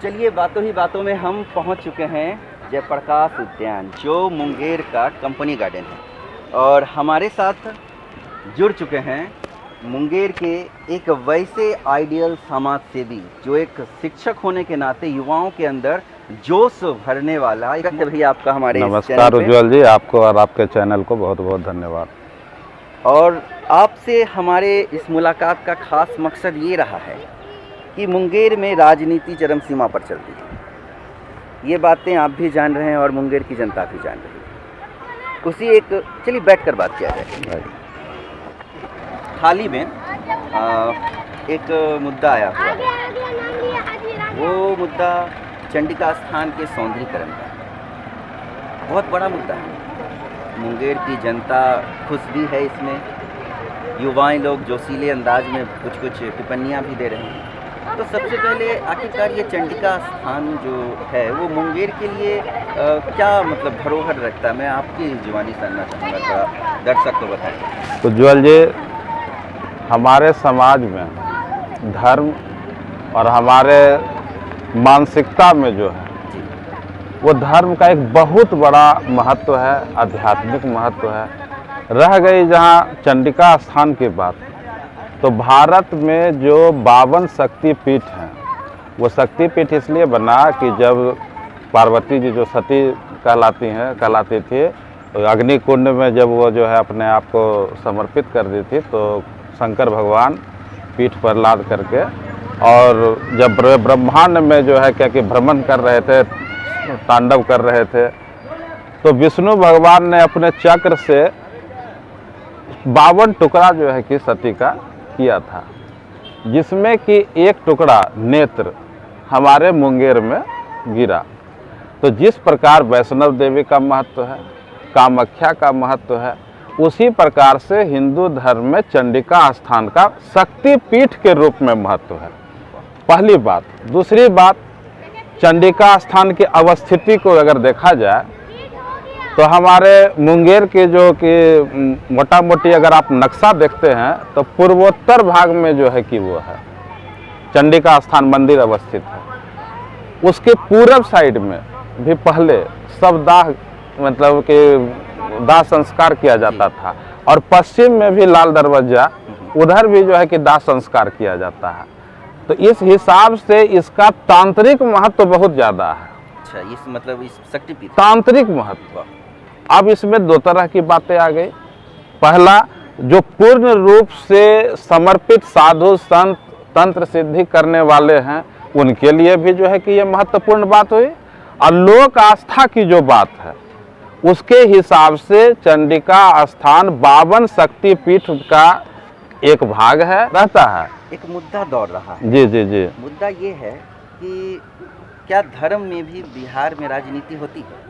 चलिए बातों ही बातों में हम पहुंच चुके हैं जयप्रकाश उद्यान, जो मुंगेर का कंपनी गार्डन है। और हमारे साथ जुड़ चुके हैं मुंगेर के एक वैसे आइडियल समाज सेवी, जो एक शिक्षक होने के नाते युवाओं के अंदर जोश भरने वाला। भी आपका हमारे नमस्कार उज्ज्वल जी, आपको और आपके चैनल को बहुत बहुत धन्यवाद। और आपसे हमारे इस मुलाकात का खास मकसद ये रहा है कि मुंगेर में राजनीति चरम सीमा पर चलती है। ये बातें आप भी जान रहे हैं और मुंगेर की जनता भी जान रही है। उसी एक चलिए बैठकर बात किया जाए। हाल ही में एक मुद्दा आया हुआ है, वो मुद्दा चंडिका स्थान के सौंदर्यीकरण का बहुत बड़ा मुद्दा है। मुंगेर की जनता खुश भी है इसमें, युवाएं लोग जोशीले अंदाज में कुछ कुछ टिप्पणियां भी दे रहे हैं। तो सबसे पहले आखिरकार ये चंडिका स्थान जो है वो मुंगेर के लिए क्या मतलब धरोहर रखता है, मैं आपकी जुबानी सुनना चाहूँगा, दर्शक को बताएं। उज्ज्वल जी, हमारे समाज में धर्म और हमारे मानसिकता में जो है वो धर्म का एक बहुत बड़ा महत्व है, आध्यात्मिक महत्व है। रह गई जहाँ चंडिका स्थान की बात, तो भारत में जो 52 शक्तिपीठ हैं, वो शक्तिपीठ इसलिए बना कि जब पार्वती जी जो सती कहलाती थी, तो अग्नि कुंड में जब वो जो है अपने आप को समर्पित कर दी थी, तो शंकर भगवान पीठ पर लाद करके, और जब ब्रह्मांड में जो है क्या कि भ्रमण कर रहे थे, तांडव कर रहे थे, तो विष्णु भगवान ने अपने चक्र से 52 टुकड़ा जो है कि सती का किया था, जिसमें कि एक टुकड़ा नेत्र हमारे मुंगेर में गिरा। तो जिस प्रकार वैष्णव देवी का महत्व है, कामाख्या का महत्व है, उसी प्रकार से हिंदू धर्म में चंडिका स्थान का शक्तिपीठ के रूप में महत्व है, पहली बात। दूसरी बात, चंडिका स्थान की अवस्थिति को अगर देखा जाए तो हमारे मुंगेर के जो कि मोटा मोटी अगर आप नक्शा देखते हैं तो पूर्वोत्तर भाग में जो है कि वो है चंडिका स्थान मंदिर अवस्थित है। उसके पूरब साइड में भी पहले सब दाह मतलब कि दाह संस्कार किया जाता था, और पश्चिम में भी लाल दरवाजा, उधर भी जो है कि दाह संस्कार किया जाता है। तो इस हिसाब से इसका तांत्रिक महत्व बहुत ज़्यादा है। अच्छा, इस मतलब इस शक्तिपीठ तांत्रिक महत्व। अब इसमें दो तरह की बातें आ गई। पहला, जो पूर्ण रूप से समर्पित साधु संत तंत्र सिद्धि करने वाले हैं, उनके लिए भी जो है कि ये महत्वपूर्ण बात हुई। और लोक आस्था की जो बात है, उसके हिसाब से चंडिका स्थान 52 शक्तिपीठ का एक भाग है, रहता है। एक मुद्दा दौड़ रहा है। जी जी जी। मुद्दा ये है कि क्या धर्म में भी बिहार में राजनीति होती है?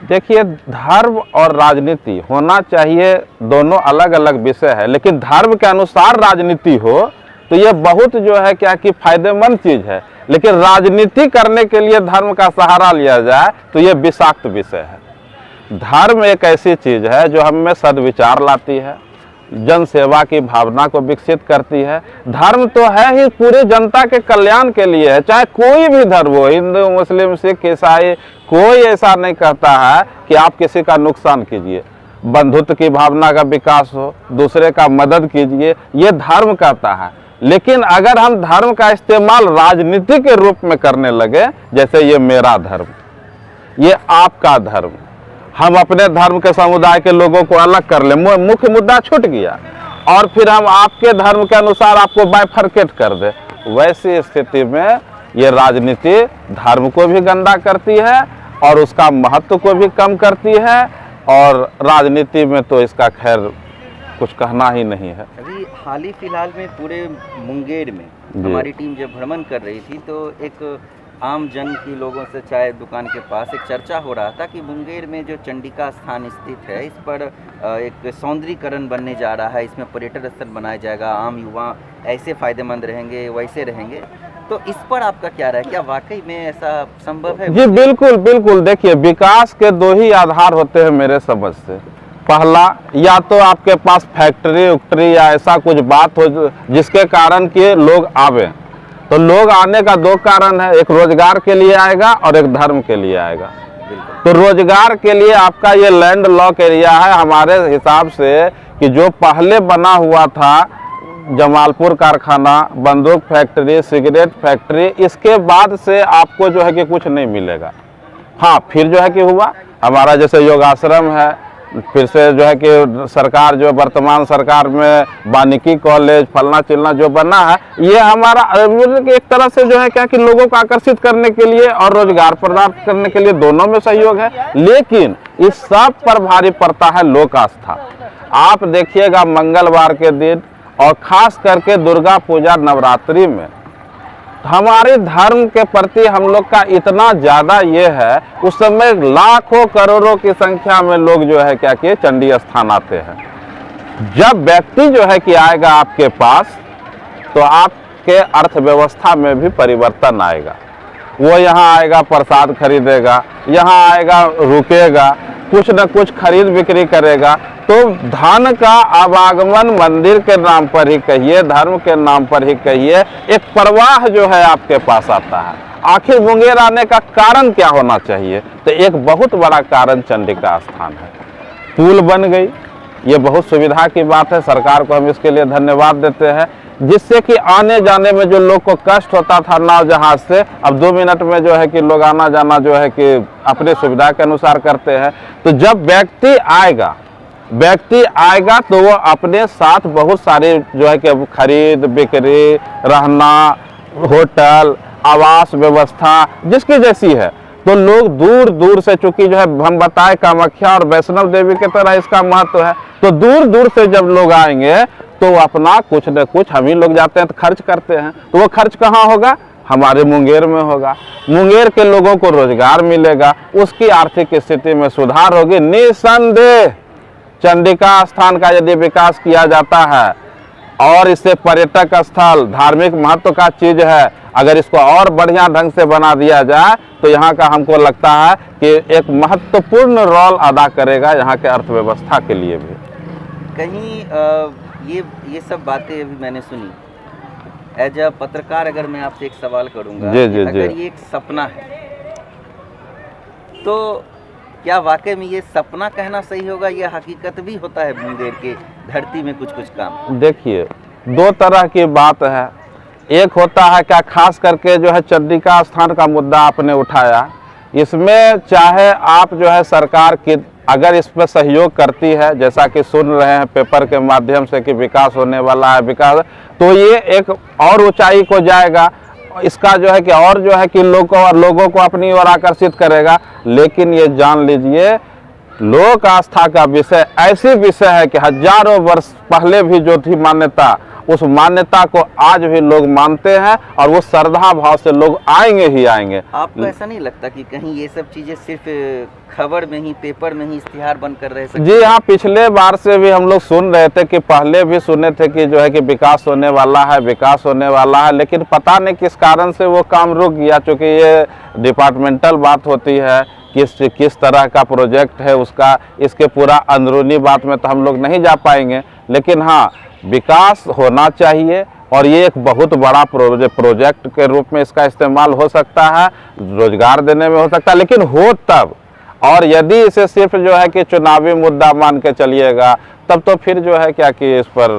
देखिए, धर्म और राजनीति होना चाहिए, दोनों अलग अलग विषय है, लेकिन धर्म के अनुसार राजनीति हो तो ये बहुत जो है क्या कि फायदेमंद चीज़ है। लेकिन राजनीति करने के लिए धर्म का सहारा लिया जाए तो ये विषाक्त विषय है। धर्म एक ऐसी चीज़ है जो हम में सद्विचार लाती है, जन सेवा की भावना को विकसित करती है। धर्म तो है ही पूरी जनता के कल्याण के लिए है, चाहे कोई भी धर्म हो, हिंदू मुस्लिम सिख ईसाई, कोई ऐसा नहीं कहता है कि आप किसी का नुकसान कीजिए। बंधुत्व की भावना का विकास हो, दूसरे का मदद कीजिए, ये धर्म कहता है। लेकिन अगर हम धर्म का इस्तेमाल राजनीति के रूप में करने लगे, जैसे ये मेरा धर्म, ये आपका धर्म, हम अपने धर्म के समुदाय के लोगों को अलग कर ले, मुख्य मुद्दा छूट गया, और फिर हम आपके धर्म के अनुसार आपको बाइफरकेट कर दे, वैसी स्थिति में ये राजनीति धर्म को भी गंदा करती है और उसका महत्व को भी कम करती है। और राजनीति में तो इसका खैर कुछ कहना ही नहीं है। अभी हाल ही फिलहाल में पूरे मुंगेर में हमारी टीम जब भ्रमण कर रही थी, तो एक आम जन की लोगों से चाय दुकान के पास एक चर्चा हो रहा था कि मुंगेर में जो चंडिका स्थान स्थित है, इस पर एक सौंदर्यीकरण बनने जा रहा है, इसमें पर्यटन स्थल बनाया जाएगा, आम युवा ऐसे फायदेमंद रहेंगे, वैसे रहेंगे। तो इस पर आपका क्या राय है, क्या वाकई में ऐसा संभव है? जी बिल्कुल बिल्कुल। देखिए, विकास के दो ही आधार होते हैं मेरे समझ से। पहला, या तो आपके पास फैक्ट्री उक्ट्री या ऐसा कुछ बात हो जिसके कारण कि लोग आवे, तो लोग आने का दो कारण है, एक रोजगार के लिए आएगा और एक धर्म के लिए आएगा। तो रोजगार के लिए आपका ये लैंड लॉक एरिया है हमारे हिसाब से, कि जो पहले बना हुआ था जमालपुर कारखाना, बंदूक फैक्ट्री, सिगरेट फैक्ट्री, इसके बाद से आपको जो है कि कुछ नहीं मिलेगा। हाँ, फिर जो है कि हुआ हमारा जैसे योगाश्रम है, फिर से जो है कि सरकार जो वर्तमान सरकार में वानिकी कॉलेज फलना चिलना जो बना है, ये हमारा एक तरह से जो है क्या कि लोगों को आकर्षित करने के लिए और रोजगार प्रदान करने के लिए दोनों में सहयोग है। लेकिन इस सब पर भारी पड़ता है लोक आस्था। आप देखिएगा मंगलवार के दिन और खास करके दुर्गा पूजा नवरात्रि में हमारे धर्म के प्रति हम लोग का इतना ज़्यादा ये है, उस समय लाखों करोड़ों की संख्या में लोग जो है क्या कि चंडी स्थान आते हैं। जब व्यक्ति जो है कि आएगा आपके पास, तो आपके अर्थव्यवस्था में भी परिवर्तन आएगा। वो यहाँ आएगा प्रसाद खरीदेगा, यहाँ आएगा रुकेगा, कुछ न कुछ खरीद बिक्री करेगा। तो धन का आवागमन मंदिर के नाम पर ही कहिए, धर्म के नाम पर ही कहिए, एक प्रवाह जो है आपके पास आता है। आखिर मुंगेर आने का कारण क्या होना चाहिए? तो एक बहुत बड़ा कारण चंडिका स्थान है। पुल बन गई, ये बहुत सुविधा की बात है, सरकार को हम इसके लिए धन्यवाद देते हैं, जिससे कि आने जाने में जो लोग को कष्ट होता था नाव जहाज से, अब 2 मिनट में जो है कि लोग आना जाना जो है कि अपने सुविधा के अनुसार करते हैं। तो जब व्यक्ति आएगा तो वो अपने साथ बहुत सारे जो है कि खरीद बिक्री, रहना, होटल, आवास व्यवस्था जिसकी जैसी है, तो लोग दूर दूर से, चूंकि जो है हम बताए कामाख्या और वैष्णव देवी की तरह इसका महत्व है, तो दूर दूर से जब लोग आएंगे तो अपना कुछ न कुछ, हम ही लोग जाते हैं तो खर्च करते हैं, तो वो खर्च कहाँ होगा? हमारे मुंगेर में होगा। मुंगेर के लोगों को रोजगार मिलेगा, उसकी आर्थिक स्थिति में सुधार होगी। निसंदेह चंडिका स्थान का यदि विकास किया जाता है और इसे पर्यटक स्थल, धार्मिक महत्व का चीज है, अगर इसको और बढ़िया ढंग से बना दिया जाए तो यहाँ का हमको लगता है कि एक महत्वपूर्ण रोल अदा करेगा यहाँ के अर्थव्यवस्था के लिए भी। कहीं ये सब बातें अभी मैंने सुनी, एज अ पत्रकार अगर मैं आपसे एक सवाल करूँगा, अगर ये एक सपना है तो क्या वाकई में ये सपना कहना सही होगा या हकीकत भी होता है मुंगेर के धरती में कुछ कुछ काम? देखिए, दो तरह की बात है। एक होता है क्या, खास करके जो है चंडिका स्थान का मुद्दा आपने उठाया, इसमें चाहे आप जो है सरकार की अगर इस पर सहयोग करती है, जैसा कि सुन रहे हैं पेपर के माध्यम से कि विकास होने वाला है, विकास, तो ये एक और ऊंचाई को जाएगा, इसका जो है कि और जो है कि लोगों को अपनी ओर आकर्षित करेगा। लेकिन ये जान लीजिए, लोक आस्था का विषय ऐसी विषय है कि हजारों वर्ष पहले भी जो थी मान्यता, उस मान्यता को आज भी लोग मानते हैं और वो श्रद्धा भाव से लोग आएंगे ही आएंगे। आपको ऐसा नहीं लगता कि कहीं ये सब चीजें सिर्फ खबर में ही, पेपर में ही इश्तिहार बनकर रह सकती? जी हाँ, पिछले बार से भी हम लोग सुन रहे थे कि पहले भी सुने थे कि जो है कि विकास होने वाला है, विकास होने वाला है, लेकिन पता नहीं किस कारण से वो काम रुक गया। चूँकि ये डिपार्टमेंटल बात होती है, किस तरह का प्रोजेक्ट है उसका, इसके पूरा अंदरूनी बात में तो हम लोग नहीं जा पाएंगे। लेकिन हाँ, विकास होना चाहिए और ये एक बहुत बड़ा प्रोजेक्ट के रूप में इसका इस्तेमाल हो सकता है, रोजगार देने में हो सकता है, लेकिन हो तब। और यदि इसे सिर्फ जो है कि चुनावी मुद्दा मान के चलिएगा, तब तो फिर जो है क्या कि इस पर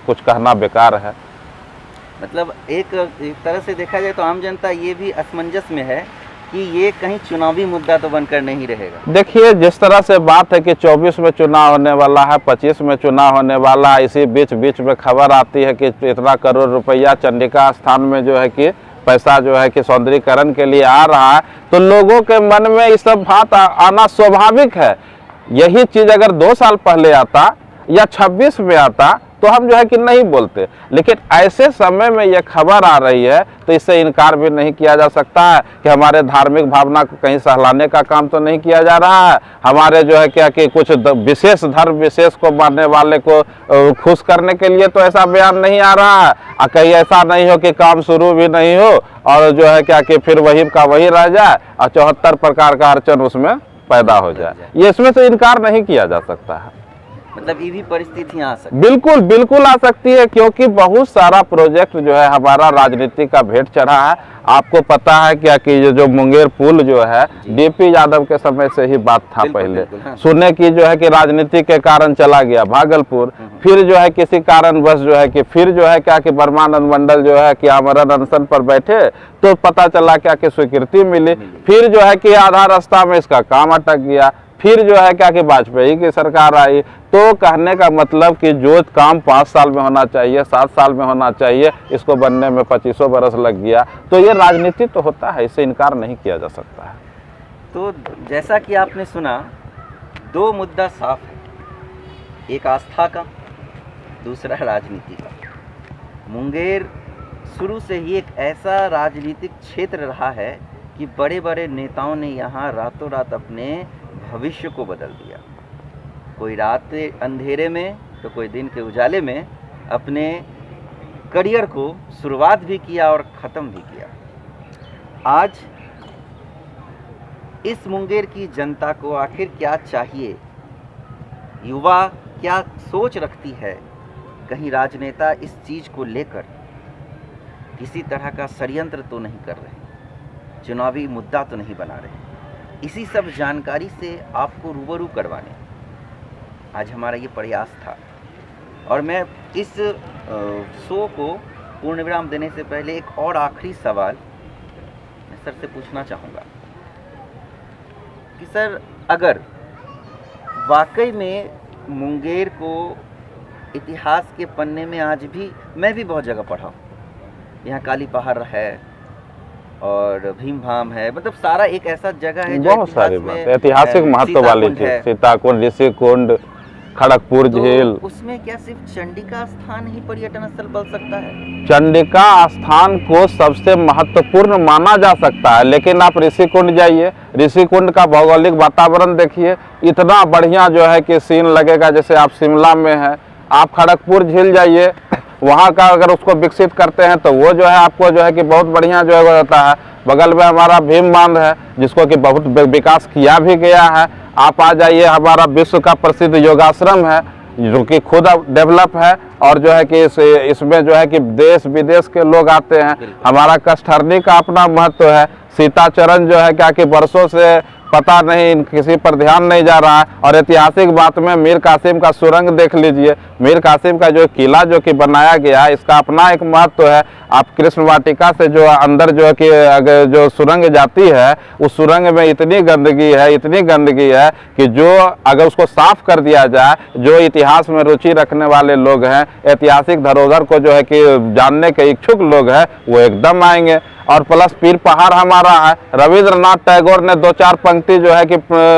कुछ कहना बेकार है। मतलब एक तरह से देखा जाए तो आम जनता ये भी असमंजस में है कि ये कहीं चुनावी मुद्दा तो बनकर नहीं रहेगा। देखिए, जिस तरह से बात है कि 24 में चुनाव होने वाला है, 25 में चुनाव होने वाला है, इसी बीच में खबर आती है कि इतना करोड़ रुपया चंडिका स्थान में जो है कि पैसा जो है कि सौंदर्यीकरण के लिए आ रहा है, तो लोगों के मन में ये सब बात आना स्वाभाविक है। यही चीज़ अगर 2 साल पहले आता या 26 में आता तो हम जो है कि नहीं बोलते, लेकिन ऐसे समय में ये खबर आ रही है तो इससे इनकार भी नहीं किया जा सकता है कि हमारे धार्मिक भावना को कहीं सहलाने का काम तो नहीं किया जा रहा है। हमारे जो है क्या कि कुछ विशेष धर्म विशेष को मानने वाले को खुश करने के लिए तो ऐसा बयान नहीं आ रहा है। कहीं ऐसा नहीं हो कि काम शुरू भी नहीं हो और जो है क्या कि फिर वही का वही रह जाए और 74 प्रकार का अड़चन उसमें पैदा हो जाए। ये इसमें से इनकार नहीं किया जा सकता है। मतलब ये भी परिस्थितियां आ सकती बिल्कुल बिल्कुल आ सकती है, क्योंकि बहुत सारा प्रोजेक्ट जो है हमारा राजनीति का भेंट चढ़ा है। आपको पता है क्या कि ये जो मुंगेर पुल जो है डीपी यादव के समय से ही बात था। पहले हाँ। सुने की जो है कि राजनीति के कारण चला गया भागलपुर, फिर जो है किसी कारणवश जो है कि फिर जो है क्या कि ब्रह्मानंद मंडल जो है कि आमरण अनशन पर बैठे तो पता चला क्या कि स्वीकृति मिली, फिर जो है कि आधा रास्ता में इसका काम अटक गया, फिर जो है क्या कि वाजपेयी की सरकार आई। तो कहने का मतलब कि जो काम 5 साल में होना चाहिए 7 साल में होना चाहिए, इसको बनने में 25 बरस लग गया। तो ये राजनीति तो होता है, इससे इनकार नहीं किया जा सकता है। तो जैसा कि आपने सुना, 2 मुद्दा साफ है, एक आस्था का, दूसरा राजनीति का। मुंगेर शुरू से ही एक ऐसा राजनीतिक क्षेत्र रहा है कि बड़े बड़े नेताओं ने यहाँ रातों रात अपने भविष्य को बदल दिया। कोई रात अंधेरे में तो कोई दिन के उजाले में अपने करियर को शुरुआत भी किया और ख़त्म भी किया। आज इस मुंगेर की जनता को आखिर क्या चाहिए, युवा क्या सोच रखती है, कहीं राजनेता इस चीज़ को लेकर किसी तरह का षड्यंत्र तो नहीं कर रहे, चुनावी मुद्दा तो नहीं बना रहे। इसी सब जानकारी से आपको रूबरू करवाने आज हमारा ये प्रयास था। और मैं इस शो को पूर्ण विराम देने से पहले एक और आखिरी सवाल मैं सर से पूछना चाहूँगा कि सर, अगर वाकई में मुंगेर को इतिहास के पन्ने में आज भी, मैं भी बहुत जगह पढ़ा हूँ, यहाँ काली पहाड़ है और भीम भाम है, मतलब सारा एक ऐसा जगह है जो बहुत सारी बात ऐतिहासिक महत्व वाली चीज, सीताकुंड, ऋषिकुंड, खड़गपुर झील। उसमें क्या सिर्फ चंडिका स्थान ही पर्यटन स्थल बन सकता है? चंडिका स्थान को सबसे महत्वपूर्ण माना जा सकता है, लेकिन आप ऋषिकुंड जाइए, ऋषिकुंड का भौगोलिक वातावरण देखिए, इतना बढ़िया जो है कि सीन लगेगा जैसे आप शिमला में है। आप खड़गपुर झील जाइए, वहाँ का अगर उसको विकसित करते हैं तो वो जो है आपको जो है कि बहुत बढ़िया जो है होता है। बगल में हमारा भीम बांध है जिसको कि बहुत विकास किया भी गया है। आप आ जाइए, हमारा विश्व का प्रसिद्ध योगाश्रम है जो कि खुद डेवलप है और जो है कि इसमें जो है कि देश विदेश के लोग आते हैं। हमारा कष्टहरनी का अपना महत्व है। सीताचरण जो है क्या कि वर्षों से पता नहीं, किसी पर ध्यान नहीं जा रहा है। और ऐतिहासिक बात में मीर कासिम का सुरंग देख लीजिए, मीर कासिम का जो किला जो कि बनाया गया है, इसका अपना एक महत्व है। आप कृष्ण वाटिका से जो अंदर जो कि अगर जो सुरंग जाती है, उस सुरंग में इतनी गंदगी है कि जो अगर उसको साफ कर दिया जाए, जो इतिहास में रुचि रखने वाले लोग हैं, ऐतिहासिक धरोहर को जो है कि जानने के इच्छुक लोग हैं, वो एकदम आएंगे। और प्लस पीर पहाड़ हमारा है। रविंद्रनाथ टैगोर ने 2-4 पंक्ति जो है कि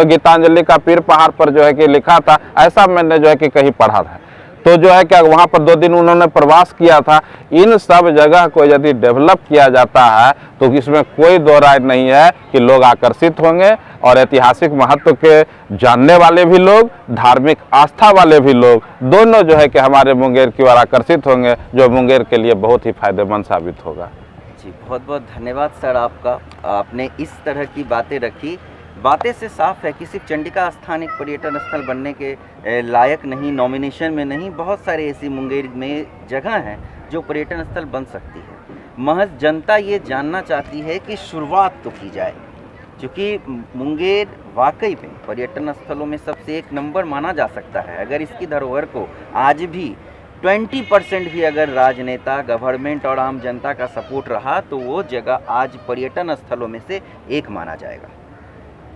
गीतांजलि का पीर पहाड़ पर जो है कि लिखा था, ऐसा मैंने जो है कि कहीं पढ़ा था। तो जो है क्या वहाँ पर 2 दिन उन्होंने प्रवास किया था। इन सब जगह को यदि डेवलप किया जाता है तो इसमें कोई दो राय नहीं है कि लोग आकर्षित होंगे और ऐतिहासिक महत्व के जानने वाले भी लोग, धार्मिक आस्था वाले भी लोग, दोनों जो है कि हमारे मुंगेर की ओर आकर्षित होंगे, जो मुंगेर के लिए बहुत ही फायदेमंद साबित होगा। जी, बहुत बहुत धन्यवाद सर आपका। आपने इस तरह की बातें रखी। बातें से साफ है कि सिर्फ चंडिका स्थान एक पर्यटन स्थल बनने के लायक नहीं, नॉमिनेशन में नहीं, बहुत सारे ऐसी मुंगेर में जगह हैं जो पर्यटन स्थल बन सकती है। महज जनता ये जानना चाहती है कि शुरुआत तो की जाए, क्योंकि मुंगेर वाकई में पर्यटन स्थलों में सबसे 1 नंबर माना जा सकता है। अगर इसकी धरोहर को आज भी 20% भी अगर राजनेता, गवर्नमेंट और आम जनता का सपोर्ट रहा तो वो जगह आज पर्यटन स्थलों में से एक माना जाएगा।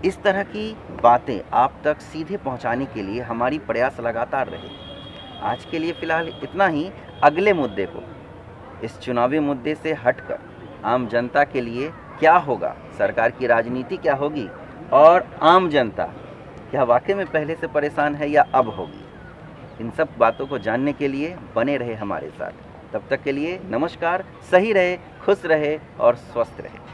इस तरह की बातें आप तक सीधे पहुंचाने के लिए हमारी प्रयास लगातार रहे। आज के लिए फ़िलहाल इतना ही। अगले मुद्दे को, इस चुनावी मुद्दे से हटकर आम जनता के लिए क्या होगा, सरकार की राजनीति क्या होगी और आम जनता क्या वाकई में पहले से परेशान है या अब होगी, इन सब बातों को जानने के लिए बने रहे हमारे साथ। तब तक के लिए नमस्कार। सही रहे, खुश रहे और स्वस्थ रहे।